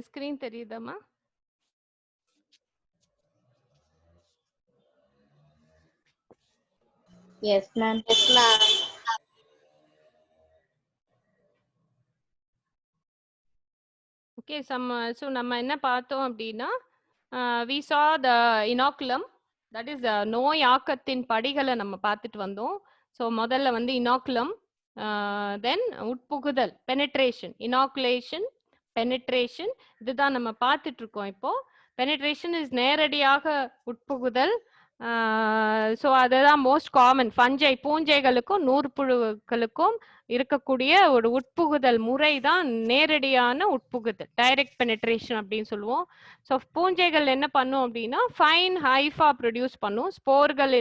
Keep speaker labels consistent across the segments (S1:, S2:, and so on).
S1: Screen தெரியுதாம்மா?
S2: Yes, ma'am.
S3: Yes, ma'am.
S1: Okay, so நம்ம என்ன பார்த்தோம் அப்படின்னா, we saw the inoculum, that is நோய் ஆக்கத்தின் படிகளை நம்ம பார்த்துட்டு வந்தோம். ஸோ முதல்ல வந்து இனாக்குலம், தென் உட்புகுதல், பெனட்ரேஷன், இனாக்குலேஷன், பெனட்ரேஷன், இதுதான் நம்ம பார்த்துட்டு இருக்கோம் இப்போ. பெனட்ரேஷன் இஸ் நேரடியாக உட்புகுதல். ஸோ அதுதான் மோஸ்ட் காமன். ஃபஞ்சை, பூஞ்சைகளுக்கும் நூற்புழுக்களுக்கும் இருக்கக்கூடிய ஒரு உட்புகுதல் முறை தான் நேரடியான உட்புகுதல், டைரக்ட் பெனட்ரேஷன் அப்படின்னு சொல்லுவோம். ஸோ பூஞ்சைகள் என்ன பண்ணும் அப்படின்னா, ஃபைன் ஹைஃபா ப்ரொடியூஸ் பண்ணும். ஸ்போர்கள்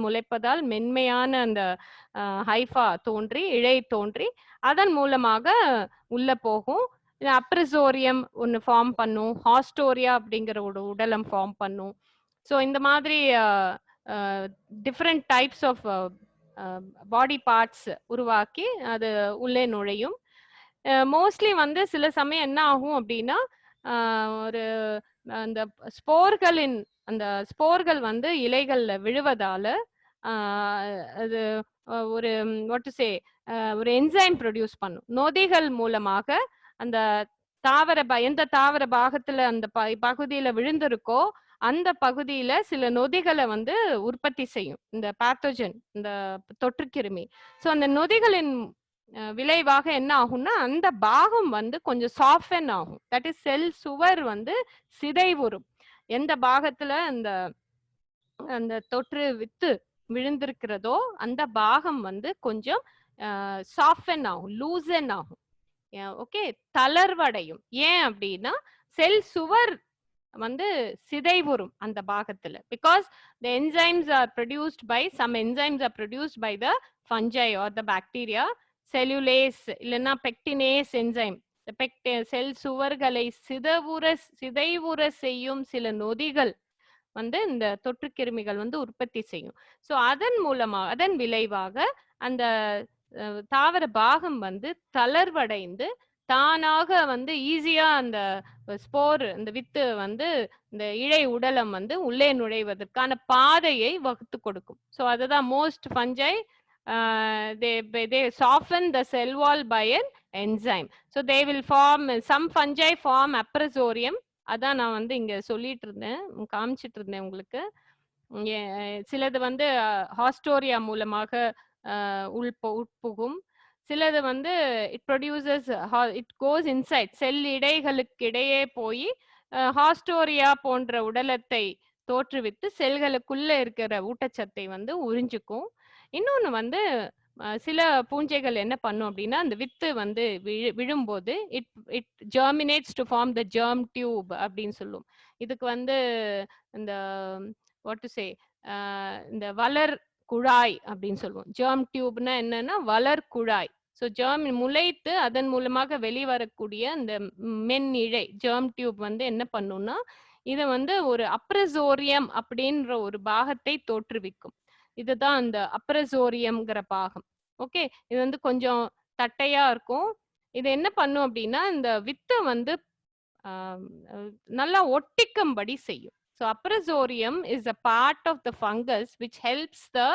S1: முளைப்பதால் மென்மையான அந்த ஹைஃபா தோன்றி, இழை தோன்றி, அதன் மூலமாக உள்ள போகும். அப்ரிசோரியம் ஒன்று ஃபார்ம் பண்ணும், ஹாஸ்டோரியா அப்படிங்கிற ஒரு உடலம் ஃபார்ம் பண்ணும். ஸோ இந்த மாதிரி different types of body parts உருவாக்கி அது உள்ளே நுழையும். மோஸ்ட்லி வந்து சில சமயம் என்ன ஆகும் அப்படின்னா, ஒரு அந்த ஸ்போர்கள் வந்து இலைகள்ல விழுவதால அது ஒரு வாட் டு சே ஒரு என்சைம் ப்ரொடியூஸ் பண்ணும். நொதிகள் மூலமாக அந்த எந்த தாவர பாகத்துல அந்த பகுதியில விழுந்திருக்கோ அந்த பகுதியில சில நொதிகளை வந்து உற்பத்தி செய்யும் இந்த பேத்தோஜன், இந்த தொற்றுக்கிருமி. ஸோ அந்த நொதிகளின் விளைவாக என்ன ஆகும்னா, அந்த பாகம் வந்து கொஞ்சம் சாஃப்டன் ஆகும். தட் இஸ் செல் சுவர் வந்து சிதைவுறும். எந்த பாகத்துல அந்த அந்த தொற்று வித்து விழுந்திருக்கிறதோ அந்த பாகம் வந்து கொஞ்சம் சாஃப்டன் ஆகும், லூசன் ஆகும். ஓகே, தளர்வடையும். ஏன் அப்படின்னா, செல் சுவர் வந்து சிதைவுறும் அந்த பாகத்துல. Because the enzymes are produced by some enzymes are produced by the fungi or the bacteria. cellulase இல்லைன்னா pectinase enzyme, செல் சுவர்களை சிதைவுற செய்யும் சில நொதிகள் வந்து இந்த தொற்றுக்கிருமிகள் வந்து உற்பத்தி செய்யும். ஸோ அதன் விளைவாக அந்த தாவர பாகம் வந்து தளர்வடைந்து தானாக வந்து ஈஸியா அந்த ஸ்போர், இந்த வித்து வந்து இந்த இழை உடலம் வந்து உள்ளே நுழைவதற்கான பாதையை வகுத்து கொடுக்கும். ஸோ அதுதான் most ஃபஞ்சை they soften the cell wall by an enzyme. So they will form, some fungi form apresorium. அதான் நான் வந்து இங்க சொல்லிட்டு இருந்தேன், காமிச்சிட்டு இருந்தேன் உங்களுக்கு. சிலது வந்து ஹாஸ்டோரியா மூலமாக உட்புகும். சிலது வந்து it produces, it goes inside, cell இடைகளுக்கு இடையே போய் ஹாஸ்டோரியா போன்ற உடலத்தை தோற்றுவித்து செல்களுக்குள்ள இருக்கிற ஊட்டச்சத்தை வந்து உறிஞ்சிக்கும். இன்னொன்னு வந்து சில பூஞ்சைகள் என்ன பண்ணும் அப்படின்னா, அந்த வித்து வந்து விழும்போது it germinates to form the germ tube அப்படின்னு சொல்லும். இதுக்கு வந்து இந்த வாட் டு சே இந்த வளர் குழாய் அப்படின்னு சொல்லுவோம். ஜெர்ம் டியூப்னா என்னன்னா வளர் குழாய். ஸோ ஜெர்ம் முளைத்து அதன் மூலமாக வெளிவரக்கூடிய இந்த மென் இழை ஜெர்ம் டியூப் வந்து என்ன பண்ணும்னா, இதை வந்து ஒரு அப்ரசோரியம் அப்படின்ற ஒரு பாகத்தை தோற்றுவிக்கும். இதுதான் அந்த அப்ரசோரியம்ங்கிற பாகம். ஓகே, இது வந்து கொஞ்சம் தட்டையா இருக்கும். இது என்ன பண்ணும் அப்படின்னா, இந்த வித்தை வந்து நல்லா ஒட்டிக்கும்படி செய்யும். So apresorium is a part of the fungus which helps the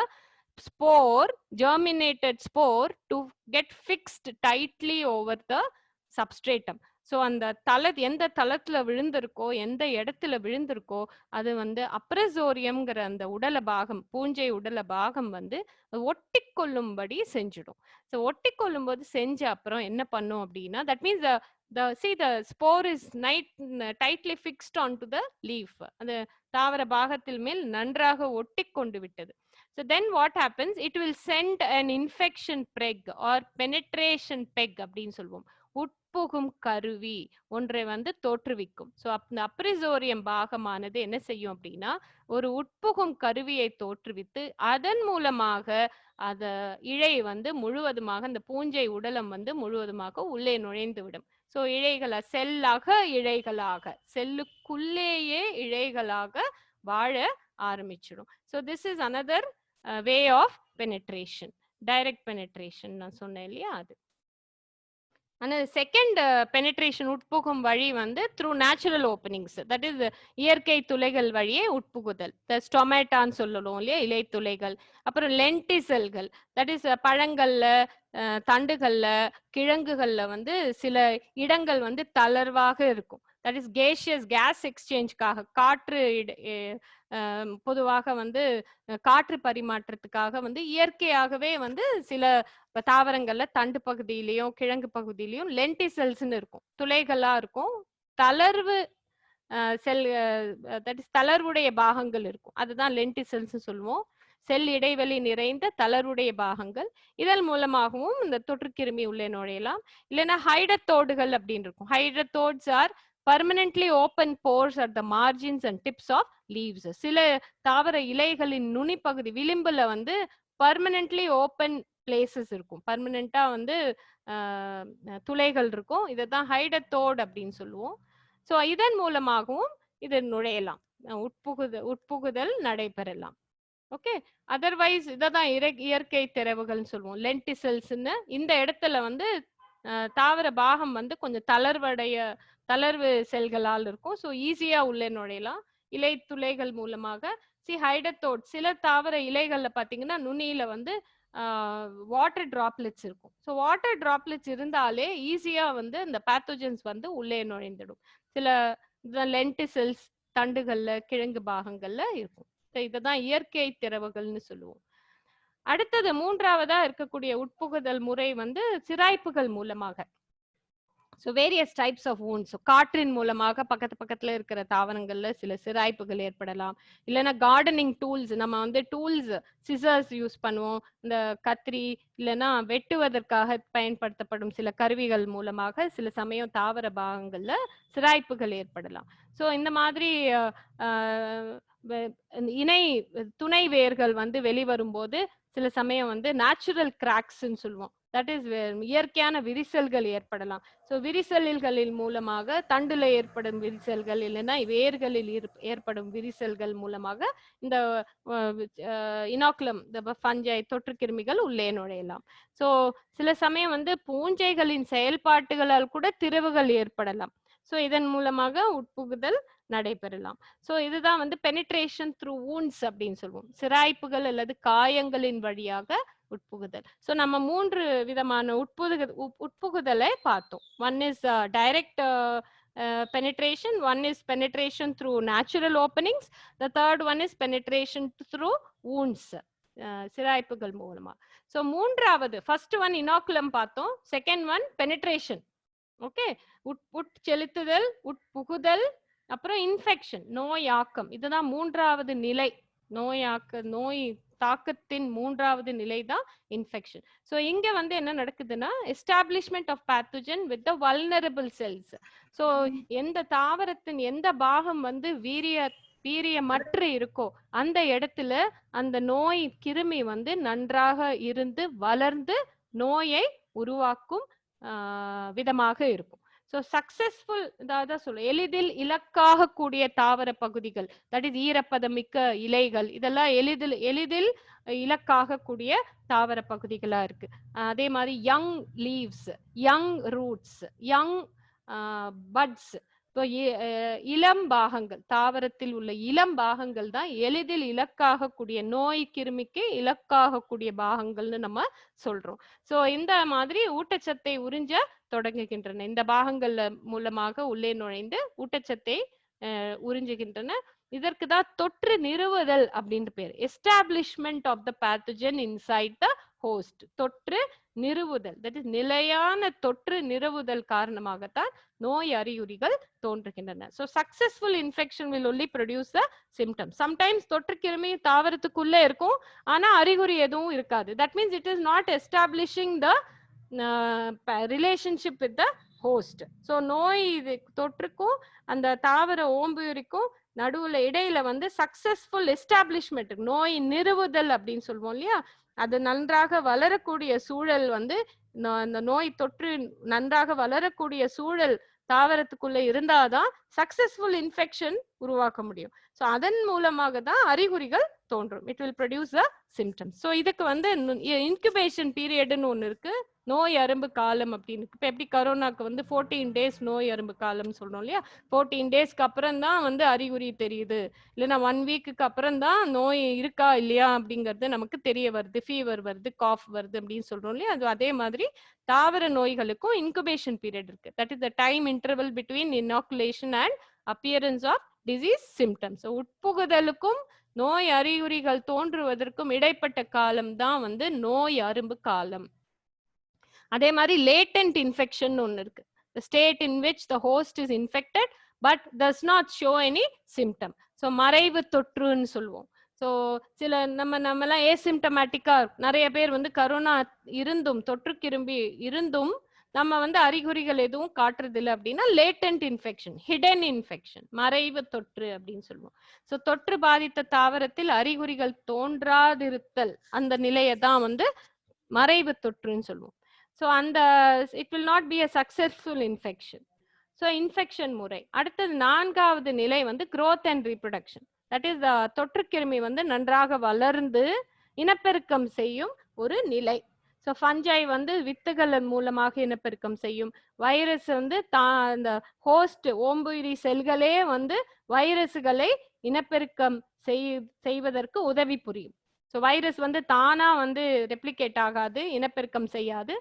S1: germinated spore to get fixed tightly over the substratum. So அந்த எந்த தளத்துல விழுந்திருக்கோ, எந்த இடத்துல விழுந்திருக்கோ, அது வந்து அப்ரசோரியம்ங்கிற அந்த உடல பாகம், பூஞ்சை உடல பாகம் வந்து ஒட்டி கொள்ளும்படி செஞ்சிடும். ஸோ ஒட்டி கொள்ளும் போது செஞ்ச அப்புறம் என்ன பண்ணும் அப்படின்னா, that means the spore is tightly fixed onto the leaf. அந்த தாவர பாகத்தில் மேல் நன்றாக ஒட்டி கொண்டு விட்டது. So then what happens, it will send an infection peg or penetration peg அப்படின்னு சொல்லுவோம். உட்புகும் கருவி ஒன்றை வந்து தோற்றுவிக்கும். ஸோ அந்த அப்ரிசோரியம் பாகமானது என்ன செய்யும் அப்படின்னா, ஒரு உட்புகும் கருவியை தோற்றுவித்து அதன் மூலமாக அத இழை வந்து முழுவதுமாக, அந்த பூஞ்சை உடலம் வந்து முழுவதுமாக உள்ளே நுழைந்து விடும். ஸோ செல்லாக இழைகளாக, செல்லுக்குள்ளேயே இழைகளாக வாழ ஆரம்பிச்சிடும். So this is another way of penetration, direct penetration நான் சொன்னேன் இல்லையா அது. ஆனா செகண்ட் பெனிட்ரேஷன் உட்புகும் வழி வந்து through natural openings, that is இயற்கை துளைகள் வழியே உட்புகுதல். ஸ்டொமேட்டான்னு சொல்லணும் இல்லையா, இலை துளைகள். அப்புறம் லென்டிசல்கள், தட் இஸ் பழங்கள்ல, தண்டுகள்ல, கிழங்குகள்ல வந்து சில இடங்கள் வந்து தளர்வாக இருக்கும். தட் இஸ் கேஷியஸ் கேஸ் எக்ஸ்சேஞ்ச்காக, காற்று பொதுவாக வந்து காற்று பரிமாற்றத்துக்காக வந்து இயற்கையாகவே வந்து சில தாவரங்கள்ல தண்டு பகுதியிலயும் கிழங்கு பகுதியிலயும் லென்டிசெல்ஸ்ன்னு இருக்கும், துளைகளா இருக்கும். தளர்வு செல் தட் இஸ் தளர்வுடைய பாகங்கள் இருக்கும், அதுதான் லென்டிசெல்ஸ் சொல்லுவோம். செல் இடைவெளி நிறைந்த தளர்வுடைய பாகங்கள். இதன் மூலமாகவும் இந்த தொற்றுக்கிருமி உள்ளே நுழையலாம். இல்லைன்னா ஹைடத்தோடுகள் அப்படின்னு இருக்கும். Hydathodes are permanently open pores at the margins and tips of leaves. சில தாவர இலைகளின் நுனிப்பகுதி விளிம்புல வந்து பர்மனன்ட்லி ஓப்பன் பிளேசஸ் இருக்கும், பர்மனண்டா வந்து துளைகள் இருக்கும். இதைதான் ஹைடத்தோடு அப்படின்னு சொல்லுவோம். ஸோ இதன் மூலமாகவும் இது நுழையலாம், உட்புகுதல் நடைபெறலாம். ஓகே. அதர்வைஸ் இததான் இயற்கை திறவுகள்னு சொல்லுவோம், லென்டிசல்ஸ்ன்னு. இந்த இடத்துல வந்து தாவர பாகம் வந்து கொஞ்சம் தளர்வு செல்களால் இருக்கும். ஸோ ஈஸியா உள்ளே நுழையலாம் இலை துளைகள் மூலமாக. ஹைடத்தோட் சில தாவர இலைகள்ல பாத்தீங்கன்னா நுனியில வந்து வாட்டர் டிராப்லெட்ஸ் இருக்கும். ஸோ வாட்டர் டிராப்லெட்ஸ் இருந்தாலே ஈஸியா வந்து இந்த பேத்தோஜன்ஸ் வந்து உள்ளே நுழைந்துடும். சில லென்டிசல்ஸ் தண்டுகள்ல கிழங்கு பாகங்கள்ல இருக்கும். இததான் இயற்கை திறவுகள்னு சொல்லுவோம். அடுத்தது மூன்றாவதா இருக்கக்கூடிய உட்புகுதல் முறை வந்து சிராய்ப்புகள் மூலமாக. So various types of wounds. காற்றின் மூலமாக பக்கத்துல இருக்கிற தாவரங்கள்ல சில சிராய்ப்புகள் ஏற்படலாம். இல்லைன்னா கார்டனிங் டூல்ஸ், நம்ம வந்து டூல்ஸ் சிசர்ஸ் யூஸ் பண்ணுவோம், இந்த கத்திரி இல்லைன்னா வெட்டுவதற்காக பயன்படுத்தப்படும் சில கருவிகள் மூலமாக சில சமயம் தாவர பாகங்கள்ல சிராய்ப்புகள் ஏற்படலாம். ஸோ இந்த மாதிரி இணை துணை வேர்கள் வந்து வெளிவரும்போது சில சமயம் வந்து நேச்சுரல் கிராக்ஸ்ன்னு சொல்லுவோம், தட் இஸ் இயற்கையான விரிசல்கள் ஏற்படலாம். ஸோ விரிசல்களின் மூலமாக தண்டுல ஏற்படும் விரிசல்கள் இல்லைன்னா வேர்களில் ஏற்படும் விரிசல்கள் மூலமாக இந்த இனாக்குலம், இந்த பஞ்சை தொற்றுக்கிருமிகள் உள்ளே நுழையலாம். ஸோ சில சமயம் வந்து பூஞ்சைகளின் செயல்பாட்டுகளால் கூட திறவுகள் ஏற்படலாம். ஸோ இதன் மூலமாக உட்புகுதல் நடைபெறலாம். ஸோ இதுதான் வந்து பெனிட்ரேஷன் த்ரூ வூண்ட்ஸ் அப்படின்னு சொல்லுவோம், சிராய்ப்புகள் அல்லது காயங்களின் வழியாக உட்புகுதல். ஸோ நம்ம 3 விதமான உட்புகுதலை பார்த்தோம். One is direct penetration, one is penetration through natural openings, the third one is penetration through wounds, சிராய்ப்புகள் மூலமா. ஸோ மூன்றாவது ஃபர்ஸ்ட் ஒன் இனாக்குலம் பார்த்தோம், செகண்ட் ஒன் பெனிட்ரேஷன். ஓகே, உட்செலுத்துதல், உட்புகுதல், அப்புறம் இன்ஃபெக்ஷன், நோயாக்கம். இதுதான் மூன்றாவது நிலை. நோய் தாக்கத்தின் மூன்றாவது நிலை தான் இன்ஃபெக்ஷன். ஸோ இங்க வந்து என்ன நடக்குதுன்னா establishment of pathogen with the vulnerable cells. So எந்த தாவரத்தின் எந்த பாகம் வந்து வீரியமற்று இருக்கோ அந்த இடத்துல அந்த நோய் கிருமி வந்து நன்றாக இருந்து வளர்ந்து நோயை உருவாக்கும் விதமாக இருக்கும். ஸோ சக்சஸ்ஃபுல், அதாவது சொல்ல எளிதில் இலக்காக கூடிய தாவர பகுதிகள், தட் இஸ் ஈரப்பதமிக்க இலைகள், இதெல்லாம் எளிதில் இலக்காக கூடிய தாவர பகுதிகளா இருக்கு. அதே மாதிரி young leaves, young roots, young buds. இளம் பாகங்கள், தாவரத்தில் உள்ள இளம் பாகங்கள் தான் எளிதில் இலக்காக கூடிய நோய் கிருமிக்கு இலக்காக கூடிய பாகங்கள்னு நம்ம சொல்றோம். சோ இந்த மாதிரி ஊட்டச்சத்தை உறிஞ்ச தொடங்குகின்றன, இந்த பாகங்கள்ல மூலமாக உள்ளே நுழைந்து ஊட்டச்சத்தை உறிஞ்சுகின்றன. இதற்கு தான் தொற்று நிறுவுதல் அப்படின்னு பேர், establishment of the pathogen inside the host. தொற்று நிறுவுதல், தட் இஸ் நிலையான தொற்று நிறுவுதல் காரணமாகத்தான் நோய் அறிகுறிகள் தோன்றுகின்றன. So successful infection will only produce the symptoms. Sometimes தொற்று கிருமி தாவரத்துக்குள்ள இருக்கும் ஆனா அறிகுறி எதுவும் இருக்காது. That means it is not establishing the relationship with the host. So நோய் தொற்றுக்கும் அந்த தாவர ஓம்புரிக்கும் நடுவுல இடையில வந்து சக்சஸ்ஃபுல் எஸ்டாப்ளிஷ்மெண்ட், நோய் நிறுவுதல் அப்படின்னு சொல்லுவோம் இல்லையா, அது நன்றாக வளரக்கூடிய சூழல் வந்து அந்த நோய் தொற்று நன்றாக வளரக்கூடிய சூழல் தாவரத்துக்குள்ள இருந்தாதான் சக்சஸ்ஃபுல் இன்ஃபெக்ஷன் உருவாக்க முடியும். ஸோ அதன் மூலமாக தான் அறிகுறிகள் தோன்றும். It will produce the symptoms. So இதுக்கு வந்து இன்குபேஷன் பீரியட்னு ஒன்று இருக்கு, நோய் அரும்பு காலம் அப்படின்னு. இப்போ எப்படி கரோனாக்கு வந்து 14 டேஸ் நோய் அரும்பு காலம்னு சொல்றோம் இல்லையா, 14 டேஸ்க்கு அப்புறம் தான் வந்து அறிகுறி தெரியுது, இல்லைன்னா 1 வீக்குக்கு அப்புறம் தான் நோய் இருக்கா இல்லையா அப்படிங்கிறது நமக்கு தெரிய வருது, ஃபீவர் வருது, காஃப் வருது அப்படின்னு சொல்றோம் இல்லையா. அது அதே மாதிரி தாவர நோய்களுக்கும் இன்குபேஷன் பீரியட் இருக்கு. That is the time interval between inoculation and appearance of disease symptoms. உட்புகுதலுக்கும் நோய் அறிகுறிகள் தோன்றுவதற்கும் இடைப்பட்ட காலம் தான் வந்து நோய் அரும்பு காலம். அதே மாதிரி லேட்டன்ட் இன்ஃபெக்ஷன் ஒன்று இருக்கு. The state in which the host is infected but does not show any symptom. So மறைவு தொற்றுன்னு சொல்லுவோம். ஸோ சில நம்மலாம் ஏசிம்டமேட்டிக்கா நிறைய பேர் வந்து கரோனா இருந்தும் தொற்று கிரும்பி இருந்தும் நம்ம வந்து அறிகுறிகள் எதுவும் காட்டுறதில்லை அப்படின்னா லேட்டன்ட் இன்ஃபெக்ஷன், ஹிடன் இன்ஃபெக்ஷன், மறைவு தொற்று அப்படின்னு சொல்லுவோம். ஸோ தொற்று பாதித்த தாவரத்தில் அறிகுறிகள் தோன்றாதிருத்தல், அந்த நிலையை தான் வந்து மறைவு தொற்றுன்னு சொல்லுவோம். ஸோ அந்த it will not be a successful infection. So infection முறை. அடுத்தது 4வது நிலை வந்து growth and reproduction. That is தொற்றுக்கிருமி வந்து நன்றாக வளர்ந்து இனப்பெருக்கம் செய்யும் ஒரு நிலை. ஸோ ஃபஞ்சை வந்து வித்துகள் மூலமாக இனப்பெருக்கம் செய்யும். வைரஸ் வந்து அந்த ஹோஸ்ட் ஓம்புயிரி செல்களே வந்து வைரஸுகளை இனப்பெருக்கம் செய்வதற்கு உதவி புரியும். ஸோ வைரஸ் வந்து தானா வந்து ரெப்ளிகேட் ஆகாது, இனப்பெருக்கம் செய்யாது.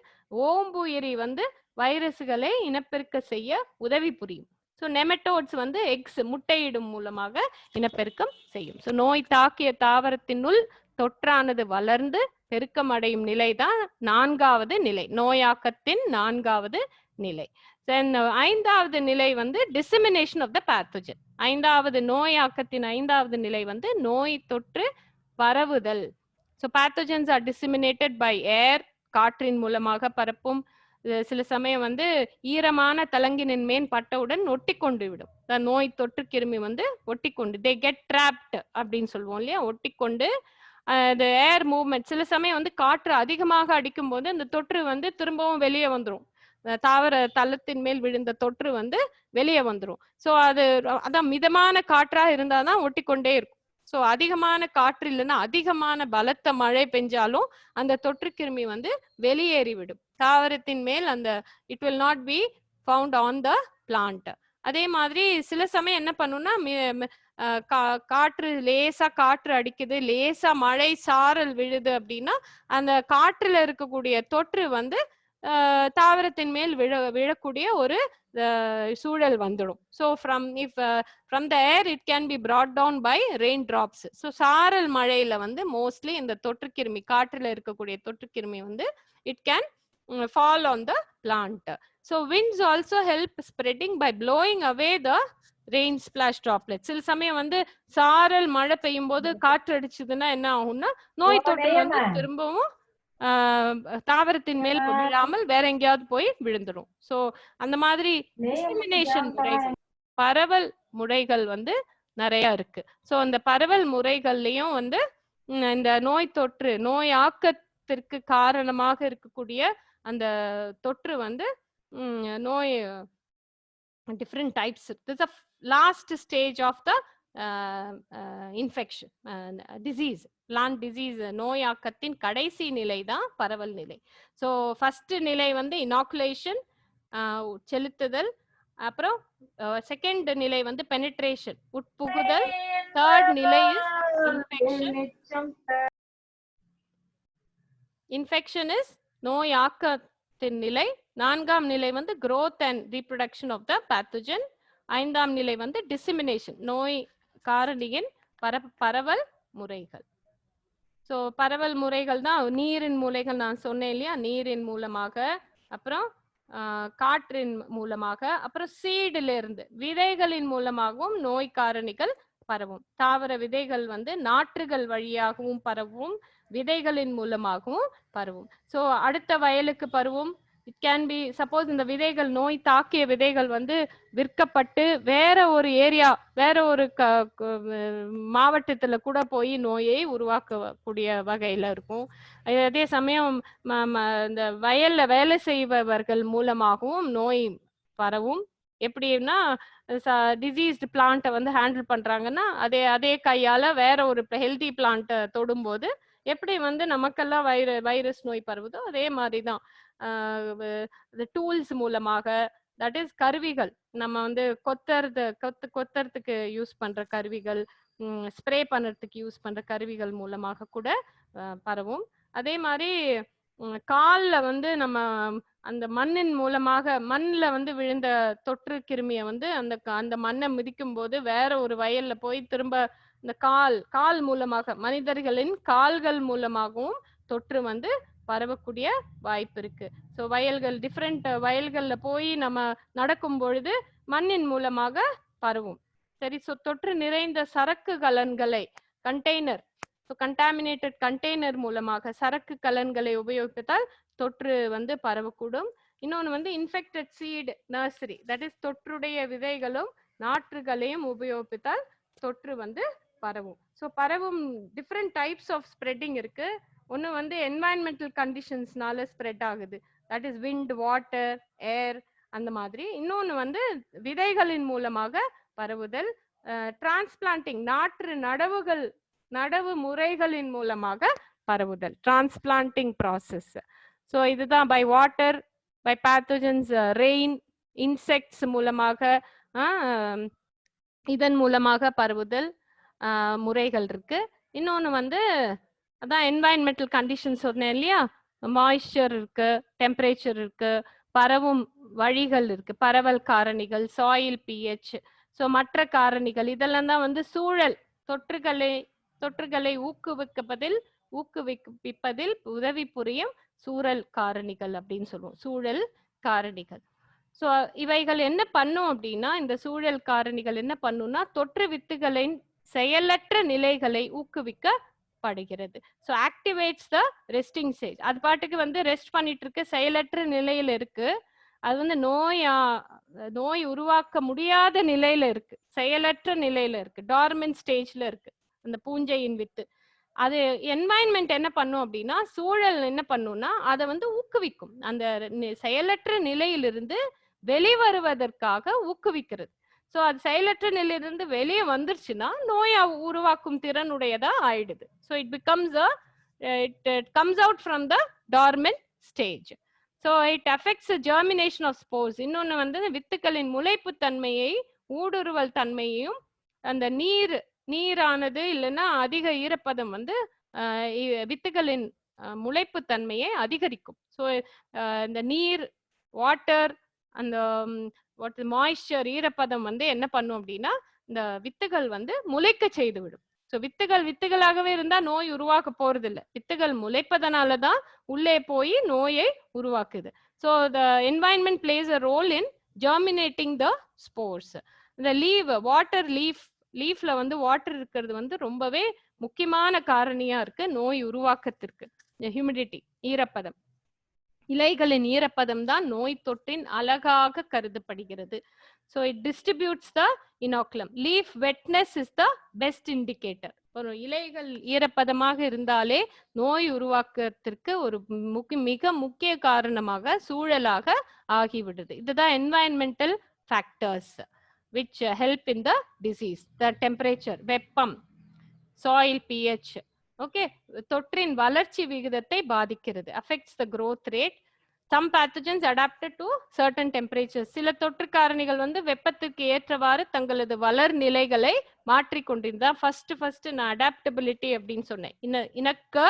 S1: ஓம்புயிரி வந்து வைரஸுகளை இனப்பெருக்க செய்ய உதவி புரியும். ஸோ நெமட்டோட்ஸ் வந்து எக்ஸ் முட்டையிடும் மூலமாக இனப்பெருக்கம் செய்யும். ஸோ நோய் தாக்கிய தாவரத்தினுள் தொற்றானது வளர்ந்து பெருக்கம் அடையும் நிலைதான் 4வது நிலை, நோயாக்கத்தின் 4வது நிலை. Then 5வது நிலை வந்து டிசமினேஷன் ஆஃப் த பேத்தோஜன். 5வது நோயாக்கத்தின் 5வது நிலை வந்து நோய் தொற்று பரவுதல். So pathogens are disseminated by air, காற்றின் மூலமாக பரப்பும். சில சமயம் வந்து ஈரமான தலங்கினின் மேல் பட்டவுடன் ஒட்டி கொண்டு விடும். நோய் தொற்று கிருமி வந்து ஒட்டி கொண்டு, தே கெட் ட்ராப்ட் அப்படின்னு சொல்லுவோம் இல்லையா, ஒட்டி கொண்டு the ஏர் மூவ்மெண்ட். சில சமயம் வந்து காற்று அதிகமாக அடிக்கும் போது அந்த தொற்று வந்து திரும்பவும் வெளியே வந்துடும். தாவர தளத்தின் மேல் விழுந்த தொற்று வந்து வெளியே வந்துடும். ஸோ அதான் மிதமான காற்றா இருந்தாதான் ஒட்டி கொண்டே இருக்கும். ஸோ அதிகமான காற்று இல்லைன்னா அதிகமான பலத்த மழை பெஞ்சாலும் அந்த தொற்று கிருமி வந்து வெளியேறிவிடும் தாவரத்தின் மேல். அந்த it will not B found on the plant. அதே மாதிரி சில சமயம் என்ன பண்ணும்னா, காற்று லேசா காற்று அடிக்குது, லேசா மழை சாரல் விழுது அப்படின்னா அந்த காற்றுல இருக்கக்கூடிய தொற்று வந்து தாவரத்தின் மேல் விழக்கூடிய ஒரு சூழல் வந்துடும். So from the air it can be brought down by rain drops. So சாரல் மழையில வந்து மோஸ்ட்லி இந்த தொற்றுக்கிருமி, காற்றுல இருக்கக்கூடிய தொற்றுக்கிருமி வந்து it can fall on the plant. So winds also help spreading by blowing away the rain splash droplets. சில சமயம் வந்து சாரல் மழை பெய்யும் போது காற்று அடிச்சதுன்னா என்ன ஆகும்னா நோய் தொற்று வந்து திரும்பவும் தாவரத்தின் மேல் விழாமல் வேற எங்கேயாவது போய் விழுந்துடும். ஸோ அந்த மாதிரி டிஸ்கிரிமினேஷன் முறைகள், பரவல் முறைகள் வந்து நிறைய இருக்கு. ஸோ அந்த பரவல் முறைகள்லயும் வந்து இந்த நோய் தொற்று, நோய் ஆக்கத்திற்கு காரணமாக இருக்கக்கூடிய அந்த தொற்று வந்து நோய் different types. This a last stage of the infection disease, plant disease, நோயாக்கத்தின் கடைசி நிலை தான் பரவல் நிலை. ஸோ ஃபர்ஸ்ட் நிலை வந்து இனாகுலேஷன், செலுத்துதல். அப்புறம் செகண்ட் நிலை வந்து பெனிட்ரேஷன், உட்புகுதல். தேர்ட் நிலை இன்ஃபெக்ஷன். இன்ஃபெக்ஷன் இஸ் நோயாக்கத்தின் நிலை. 4ஆம் நிலை வந்து growth and reproduction of the pathogen. 5ஆம் நிலை வந்து dissemination, நோய் காரணியின் பரவல் முறைகள். ஸோ பரவல் முறைகள் தான் நீரின் மூலைகள் நான் சொன்னேன் இல்லையா, நீரின் மூலமாக, அப்புறம் காற்றின் மூலமாக, அப்புறம் சீடில இருந்து விதைகளின் மூலமாகவும் நோய் காரணிகள் பரவும். தாவர விதைகள் வந்து நாற்றுகள் வழியாகவும் பரவும், விதைகளின் மூலமாகவும் பரவும். ஸோ அடுத்த வயலுக்கு பரவும். இட் கேன் பி சப்போஸ் இந்த விதைகள், நோய் தாக்கிய விதைகள் வந்து விற்கப்பட்டு வேற ஒரு ஏரியா, வேற ஒரு மாவட்டத்துல கூட போய் நோயை உருவாக்கக்கூடிய வகையில இருக்கும். அதே சமயம் இந்த வயல்ல வேலை செய்பவர்கள் மூலமாகவும் நோய் பரவும். எப்படின்னா டிசீஸ்டு பிளான்ட்டை வந்து ஹேண்டில் பண்றாங்கன்னா, அதே அதே கையால வேற ஒரு ஹெல்தி பிளான்ட்டை தொடும்போது எப்படி வந்து நமக்கெல்லாம் வைரஸ் நோய் பரவுதோ அதே மாதிரி தான். டூல்ஸ் மூலமாக, தட் இஸ் கருவிகள், நம்ம வந்து கொத்தறதுக்கு யூஸ் பண்ற கருவிகள், ஸ்ப்ரே பண்ணுறதுக்கு யூஸ் பண்ற கருவிகள் மூலமாக கூட பரவும். அதே மாதிரி கால்ல வந்து நம்ம அந்த மண்ணின் மூலமாக மண்ல வந்து விழுந்த தொற்று கிருமிய வந்து அந்த மண்ணை மிதிக்கும் போது வேற ஒரு வயல்ல போய் திரும்ப இந்த கால் மூலமாக மனிதர்களின் கால்கள் மூலமாகவும் தொற்று வந்து பரவக்கூடிய வாய்ப்பு இருக்கு. ஸோ டிஃப்ரெண்ட் வயல்கள்ல போய் நம்ம நடக்கும் பொழுது மண்ணின் மூலமாக பரவும். சரி, ஸோ தொற்று நிறைந்த சரக்கு கலன்களை கண்டெய்னர், ஸோ கண்டாமினேட்டட் கண்டெய்னர் மூலமாக சரக்கு கலன்களை உபயோகித்தால் தொற்று வந்து பரவக்கூடும். இன்னொன்று வந்து infected seed nursery, that is தொற்றுடைய விதைகளும் நாற்றுகளையும் உபயோகித்தால் தொற்று வந்து பரவும். ஸோ பரவும் டிஃப்ரெண்ட் டைப்ஸ் ஆஃப் ஸ்ப்ரெட்டிங் இருக்கு. ஒன்று வந்து என்வாயன்மெண்டல் கண்டிஷன்ஸ்னால ஸ்ப்ரெட் ஆகுது, தட் இஸ் விண்ட், வாட்டர், ஏர், அந்த மாதிரி. இன்னொன்று வந்து விதைகளின் மூலமாக பரவுதல், டிரான்ஸ்பிளான்டிங், நடவு முறைகளின் மூலமாக பரவுதல், டிரான்ஸ்பிளான்டிங் ப்ராசஸ். ஸோ இதுதான் by water, by pathogens, rain, insects மூலமாக, இதன் மூலமாக பரவுதல் முறைகள் இருக்கு. இன்னொன்று வந்து அதான் என்வாயன்மெண்டல் கண்டிஷன்ஸ் சொன்னேன் இல்லையா, மாய்ஸ்சர் இருக்கு, டெம்பரேச்சர் இருக்கு, பரவும் வழிகள் இருக்கு, பரவல் காரணிகள், சாயில் பிஹெச், ஸோ மற்ற காரணிகள், இதெல்லாம் தான் வந்து சூழல் தொற்றுகளை ஊக்குவிப்பதில் உதவி புரியும் சூழல் காரணிகள் அப்படின்னு சொல்லுவோம், சூழல் காரணிகள். ஸோ இவைகள் என்ன பண்ணும் அப்படின்னா, இந்த சூழல் காரணிகள் என்ன பண்ணும்னா தொற்று வித்துகளின் செயலற்ற நிலைகளை ஊக்குவிக்கப்படுகிறது. ஸோ ஆக்டிவேட்ஸ் த ரெஸ்டிங் ஸ்டேஜ். அது பாட்டுக்கு வந்து ரெஸ்ட் பண்ணிட்டு இருக்கு, செயலற்ற நிலையில இருக்கு. அது வந்து நோய் உருவாக்க முடியாத நிலையில இருக்கு, செயலற்ற நிலையில இருக்கு, டார்மென்ட் ஸ்டேஜ்ல இருக்கு அந்த பூஞ்சையின் வித்து. அது என்வாயன்மெண்ட் என்ன பண்ணும் அப்படின்னா, சூழல் என்ன பண்ணும்னா அதை வந்து ஊக்குவிக்கும், அந்த செயலற்ற நிலையிலிருந்து வெளிவருவதற்காக ஊக்குவிக்கிறது. ஸோ அது செயலற்ற நிலையிலிருந்து வெளியே வந்துருச்சுன்னா நோயை உருவாக்கும் திறனுடையதா ஆயிடுது. So it comes out from the dormant stage. So it affects germination of spores. இன்னொன்று வந்து வித்துக்களின் முளைப்பு தன்மையை, ஊடுருவல் தன்மையையும், அந்த நீரானது இல்லைன்னா அதிக ஈரப்பதம் வந்து வித்துகளின் முளைப்பு தன்மையை அதிகரிக்கும். ஸோ இந்த நீர், வாட்டர், அந்த மாய்ஸ்சர், ஈரப்பதம் வந்து என்ன பண்ணும் அப்படின்னா இந்த வித்துகள் வந்து முளைக்க செய்து விடும். ஸோ வித்துகளாகவே இருந்தா நோய் உருவாக்க போறது இல்லை, வித்துகள் முளைப்பதனாலதான் உள்ளே போய் நோயை உருவாக்குது. So the environment plays a role in germinating the spores. இந்த லீஃப்ல வந்து வாட்டர் இருக்கிறது வந்து ரொம்பவே முக்கியமான காரணியா இருக்கு நோய் உருவாக்கத்திற்கு. ஹியூமிடிட்டி, ஈரப்பதம், இலைகளின் ஈரப்பதம் தான் நோய் தொற்றின் அழகாக கருதப்படுகிறது. So it distributes the inoculum. Leaf wetness is the best indicator. ஒரு இலைகள் ஈரப்பதமாக இருந்தாலே நோய் உருவாக்கத்திற்கு ஒரு மிக முக்கிய காரணமாக சூழலாக ஆகிவிடுது. இதுதான் environmental factors which help in the disease. The temperature, வெப்பம், soil pH, okay, தொற்றின் வளர்ச்சி விகிதத்தை பாதிக்கிறது, affects the growth rate. Some pathogens adapted to certain temperatures. சில தொற்று காரணிகள் வந்து வெப்பத்துக்கு ஏற்றவாறு தங்களது வளர் நிலைகளை மாற்றிக்கொண்டிருந்தா. ஃபர்ஸ்ட் நான் அடாப்டபிலிட்டி அப்படின்னு சொன்னேன், இணக்க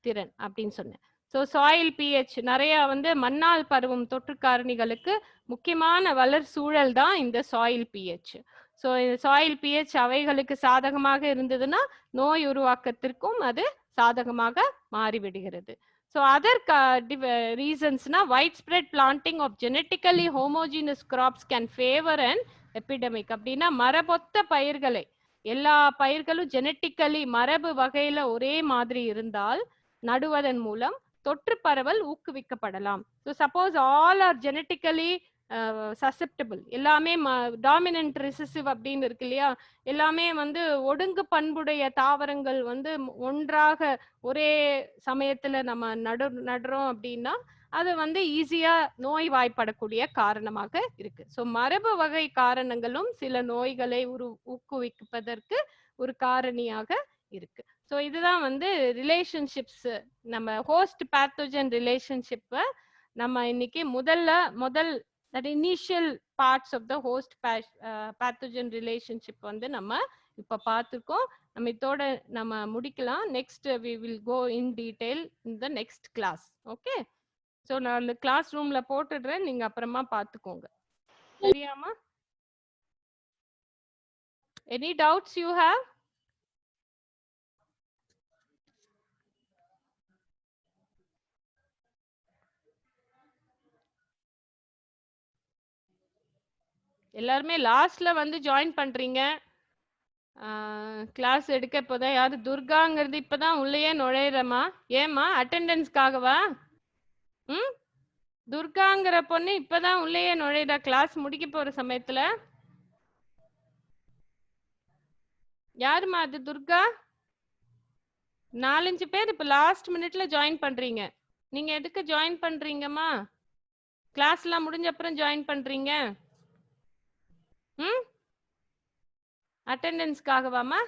S1: திறன் அப்படின்னு சொன்னேன். ஸோ சாயில் பிஹெச், நிறைய வந்து மண்ணால் பரவும் தொற்று காரணிகளுக்கு முக்கியமான வளர் சூழல் தான் இந்த soil pH. So soil pH அவைகளுக்கு சாதகமாக இருந்ததுன்னா நோய் உருவாக்கத்திற்கும் அது சாதகமாக மாறிவிடுகிறது. ஸோ அதர் ரீசன்ஸ்னா wide spread planting of genetically homogenous crops can favour and epidemic. அப்படின்னா மரபொத்த பயிர்களை, எல்லா பயிர்களும் ஜெனட்டிக்கலி மரபு வகையில ஒரே மாதிரி இருந்தால் நடுவதன் மூலம் தொற்று பரவல் ஊக்குவிக்கப்படலாம். So suppose all are genetically susceptible, எல்லாமே டாமினன்ட் ரிசசிவ் அப்படின்னு இருக்கு இல்லையா, எல்லாமே வந்து ஒடுங்கு பண்புடைய தாவரங்கள் வந்து ஒன்றாக ஒரே சமயத்துல நம்ம நடுறோம் அப்படின்னா அது வந்து ஈஸியா நோய்வாய்ப்படக்கூடிய காரணமாக இருக்கு. ஸோ மரபு வகை காரணங்களும் சில நோய்களை ஊக்குவிப்பதற்கு ஒரு காரணியாக இருக்கு. ஸோ இதுதான் வந்து ரிலேஷன்ஷிப்ஸ், நம்ம ஹோஸ்ட் பேத்தோஜன் ரிலேஷன்ஷிப்பை நம்ம இன்னைக்கு முதல் that initial parts of the host pathogen relationship வந்து நம்ம இப்ப பார்த்திருக்கோம். நம்ம இதோட நம்ம முடிக்கலாம். Next we will go in detail in the next class. Okay, so நான் அந்த கிளாஸ் ரூம்ல போட்டுடுறேன், நீங்க அப்புறமா பார்த்துக்கோங்க. சரியாமா? Any doubts you have? எல்லாருமே லாஸ்ட்ல வந்து ஜாயின் பண்றீங்க. கிளாஸ் எடுக்க இப்போதான் யாரு துர்காங்கிறது இப்பதான் உள்ளேயே நுழையிறமா? ஏமா அட்டெண்டன்ஸ்க்காகவா? ம், துர்காங்கிற பொண்ணு இப்பதான் உள்ளேயே நுழையிற கிளாஸ் முடிக்க போற சமயத்துல. யாருமா அது துர்கா? 4-5 பேர் இப்ப லாஸ்ட் மினிட்ல ஜாயின் பண்றீங்க. நீங்க எதுக்கு ஜாயின் பண்றீங்கம்மா? கிளாஸ் எல்லாம் முடிஞ்ச அப்புறம் ஜாயின் பண்றீங்க? ம், அட்டெண்டன்ஸ்க்காகவாமா?